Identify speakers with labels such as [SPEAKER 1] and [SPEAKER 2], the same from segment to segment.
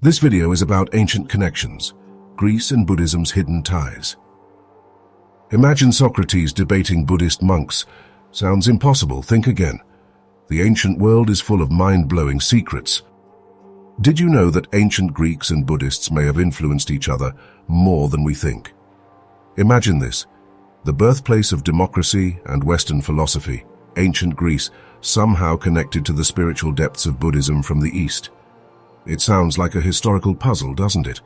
[SPEAKER 1] This video is about ancient connections, Greece and Buddhism's hidden ties. Imagine Socrates debating Buddhist monks. Sounds impossible, think again. The ancient world is full of mind-blowing secrets. Did you know that ancient Greeks and Buddhists may have influenced each other more than we think? Imagine this, the birthplace of democracy and Western philosophy, ancient Greece, somehow connected to the spiritual depths of Buddhism from the East. It sounds like a historical puzzle, doesn't it?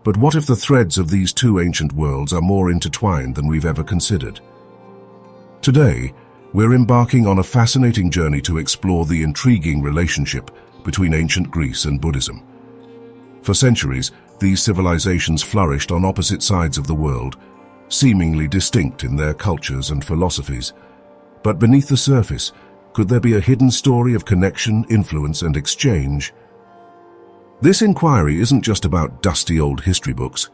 [SPEAKER 1] But what if the threads of these two ancient worlds are more intertwined than we've ever considered? Today, we're embarking on a fascinating journey to explore the intriguing relationship between ancient Greece and Buddhism. For centuries, these civilizations flourished on opposite sides of the world, seemingly distinct in their cultures and philosophies. But beneath the surface, could there be a hidden story of connection, influence, and exchange? This inquiry isn't just about dusty old history books.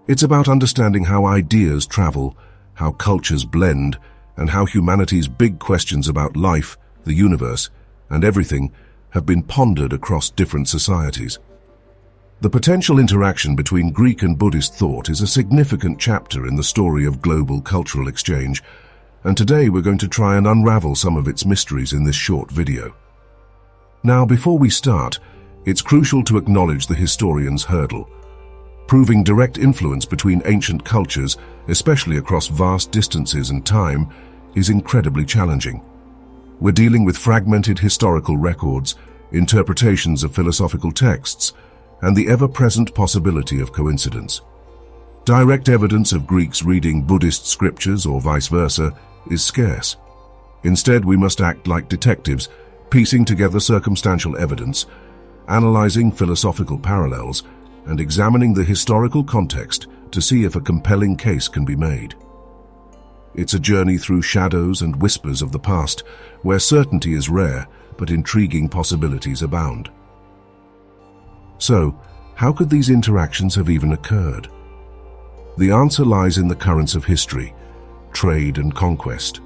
[SPEAKER 1] It's about understanding how ideas travel, how cultures blend, and how humanity's big questions about life, the universe, and everything have been pondered across different societies. The potential interaction between Greek and Buddhist thought is a significant chapter in the story of global cultural exchange, and today we're going to try and unravel some of its mysteries in this short video. Now, before we start, it's crucial to acknowledge the historian's hurdle. Proving direct influence between ancient cultures, especially across vast distances and time, is incredibly challenging. We're dealing with fragmented historical records, interpretations of philosophical texts, and the ever-present possibility of coincidence. Direct evidence of Greeks reading Buddhist scriptures or vice versa is scarce. Instead, we must act like detectives, piecing together circumstantial evidence, analyzing philosophical parallels, and examining the historical context to see if a compelling case can be made. It's a journey through shadows and whispers of the past, where certainty is rare, but intriguing possibilities abound. So, how could these interactions have even occurred? The answer lies in the currents of history, trade and conquest.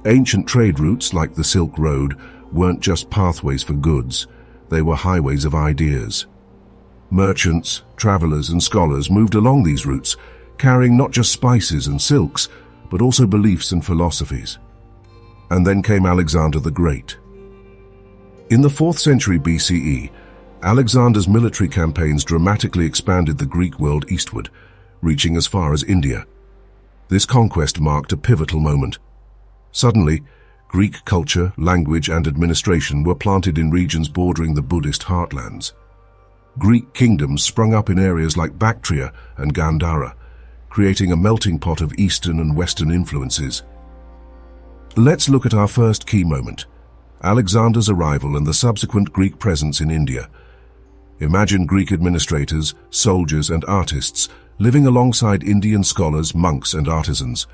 [SPEAKER 1] Ancient trade routes like the Silk Road weren't just pathways for goods, they were highways of ideas. Merchants, travelers, and scholars moved along these routes, carrying not just spices and silks, but also beliefs and philosophies. And then came Alexander the Great. In the 4th century BCE, Alexander's military campaigns dramatically expanded the Greek world eastward, reaching as far as India. This conquest marked a pivotal moment. Suddenly, Greek culture, language, and administration were planted in regions bordering the Buddhist heartlands. Greek kingdoms sprung up in areas like Bactria and Gandhara, creating a melting pot of Eastern and Western influences. Let's look at our first key moment, Alexander's arrival and the subsequent Greek presence in India. Imagine Greek administrators, soldiers, and artists living alongside Indian scholars, monks, and artisans.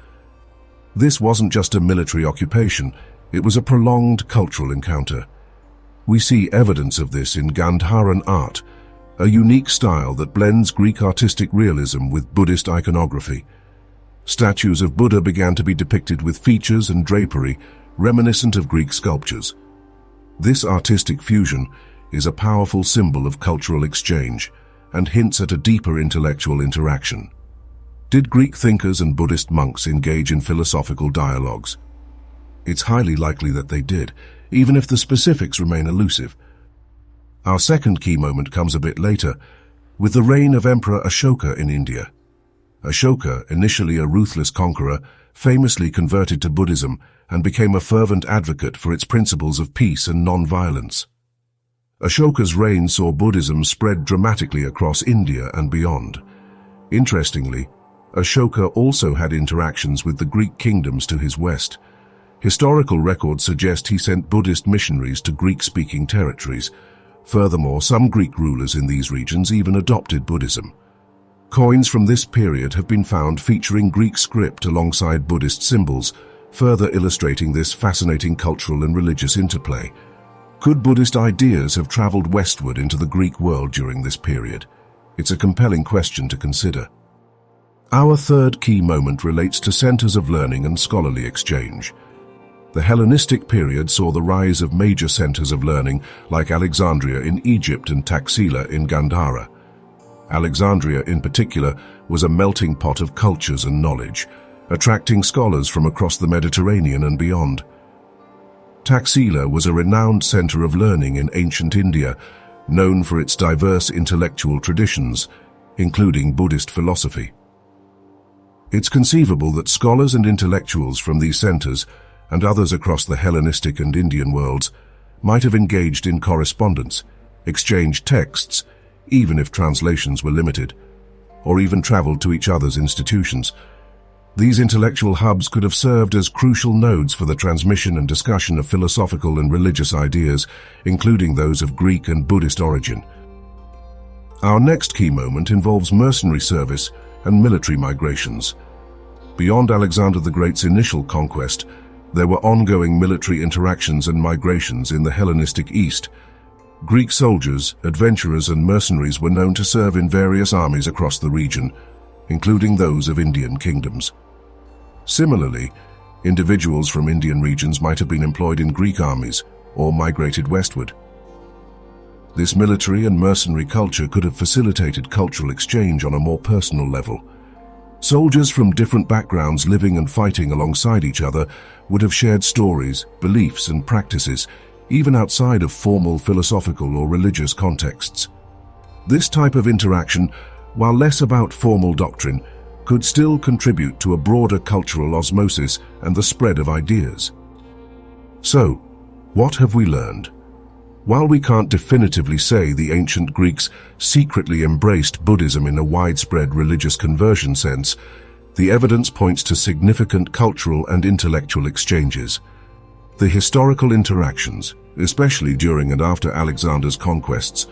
[SPEAKER 1] This wasn't just a military occupation, it was a prolonged cultural encounter. We see evidence of this in Gandharan art, a unique style that blends Greek artistic realism with Buddhist iconography. Statues of Buddha began to be depicted with features and drapery reminiscent of Greek sculptures. This artistic fusion is a powerful symbol of cultural exchange and hints at a deeper intellectual interaction. Did Greek thinkers and Buddhist monks engage in philosophical dialogues? It's highly likely that they did, even if the specifics remain elusive. Our second key moment comes a bit later, with the reign of Emperor Ashoka in India. Ashoka, initially a ruthless conqueror, famously converted to Buddhism and became a fervent advocate for its principles of peace and non-violence. Ashoka's reign saw Buddhism spread dramatically across India and beyond. Interestingly, Ashoka also had interactions with the Greek kingdoms to his west. Historical records suggest he sent Buddhist missionaries to Greek-speaking territories. Furthermore, some Greek rulers in these regions even adopted Buddhism. Coins from this period have been found featuring Greek script alongside Buddhist symbols, further illustrating this fascinating cultural and religious interplay. Could Buddhist ideas have traveled westward into the Greek world during this period? It's a compelling question to consider. Our third key moment relates to centers of learning and scholarly exchange. The Hellenistic period saw the rise of major centers of learning like Alexandria in Egypt and Taxila in Gandhara. Alexandria, in particular, was a melting pot of cultures and knowledge, attracting scholars from across the Mediterranean and beyond. Taxila was a renowned center of learning in ancient India, known for its diverse intellectual traditions, including Buddhist philosophy. It's conceivable that scholars and intellectuals from these centers and others across the Hellenistic and Indian worlds might have engaged in correspondence, exchanged texts, even if translations were limited, or even traveled to each other's institutions. These intellectual hubs could have served as crucial nodes for the transmission and discussion of philosophical and religious ideas, including those of Greek and Buddhist origin. Our next key moment involves mercenary service and military migrations. Beyond Alexander the Great's initial conquest, there were ongoing military interactions and migrations in the Hellenistic East. Greek soldiers, adventurers, and mercenaries were known to serve in various armies across the region, including those of Indian kingdoms. Similarly, individuals from Indian regions might have been employed in Greek armies or migrated westward. This military and mercenary culture could have facilitated cultural exchange on a more personal level. Soldiers from different backgrounds living and fighting alongside each other would have shared stories, beliefs, and practices, even outside of formal philosophical or religious contexts. This type of interaction, while less about formal doctrine, could still contribute to a broader cultural osmosis and the spread of ideas. So, what have we learned? While we can't definitively say the ancient Greeks secretly embraced Buddhism in a widespread religious conversion sense, the evidence points to significant cultural and intellectual exchanges. The historical interactions, especially during and after Alexander's conquests,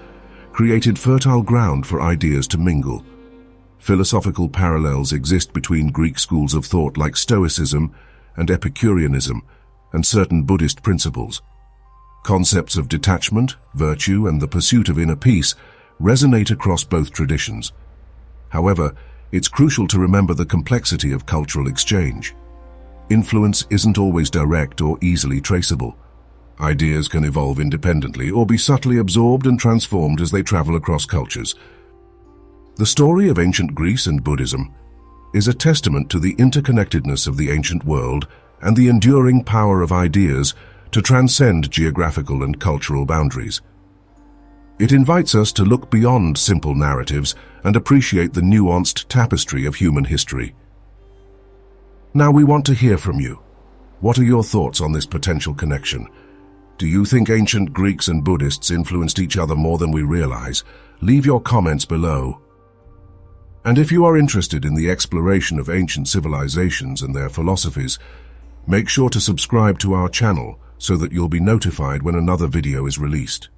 [SPEAKER 1] created fertile ground for ideas to mingle. Philosophical parallels exist between Greek schools of thought like Stoicism and Epicureanism and certain Buddhist principles. Concepts of detachment, virtue, and the pursuit of inner peace resonate across both traditions. However, it's crucial to remember the complexity of cultural exchange. Influence isn't always direct or easily traceable. Ideas can evolve independently or be subtly absorbed and transformed as they travel across cultures. The story of ancient Greece and Buddhism is a testament to the interconnectedness of the ancient world and the enduring power of ideas to transcend geographical and cultural boundaries. It invites us to look beyond simple narratives and appreciate the nuanced tapestry of human history. Now we want to hear from you. What are your thoughts on this potential connection? Do you think ancient Greeks and Buddhists influenced each other more than we realize? Leave your comments below. And if you are interested in the exploration of ancient civilizations and their philosophies, make sure to subscribe to our channel so that you'll be notified when another video is released.